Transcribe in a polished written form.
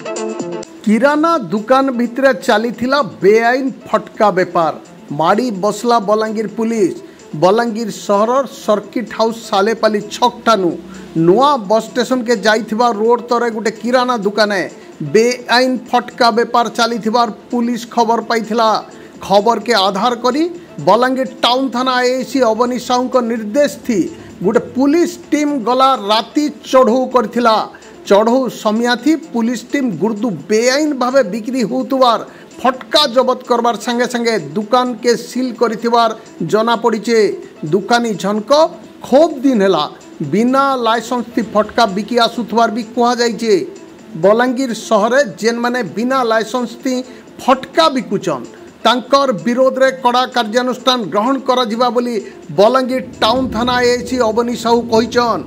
किराना दुकान भितर चली बेआईन फटका बेपार माड़ी बसला बलांगीर पुलिस। बलांगीर सहर सर्किट हाउस सालेपाली छक ठानु नुआ बस स्टेशन के जाइथिबा रोड तरे गोटे किराना दुकाने बेआईन फटका बेपार चली पुलिस खबर पाइथिला। खबर के आधार करी बलांगीर टाउन थाना आईसी अवनी साहू निर्देश थी गोटे पुलिस टीम गला राति चढ़ऊ करथिला। चढ़ऊ समिया थी पुलिस टीम गुर्दु बेआईन भावे बिक्री होतुवार फटका जबत करबार संगे संगे दुकान के सील करिथिबार जना पड़ीचे। दुकानी झनक खूब दिन हैला बिना लाइसेंस थी फटका बिकी आसुथवार भी कहा जाइए। बलांगीर सहरे जेन माने बिना लाइसेंस थी फटका बिकुचन तांकर विरोध रे कड़ा कार्यानुष्ठान ग्रहण करा जिबा बोली बलांगीर टाउन थाना आईसी अवनी साहू कहिचन।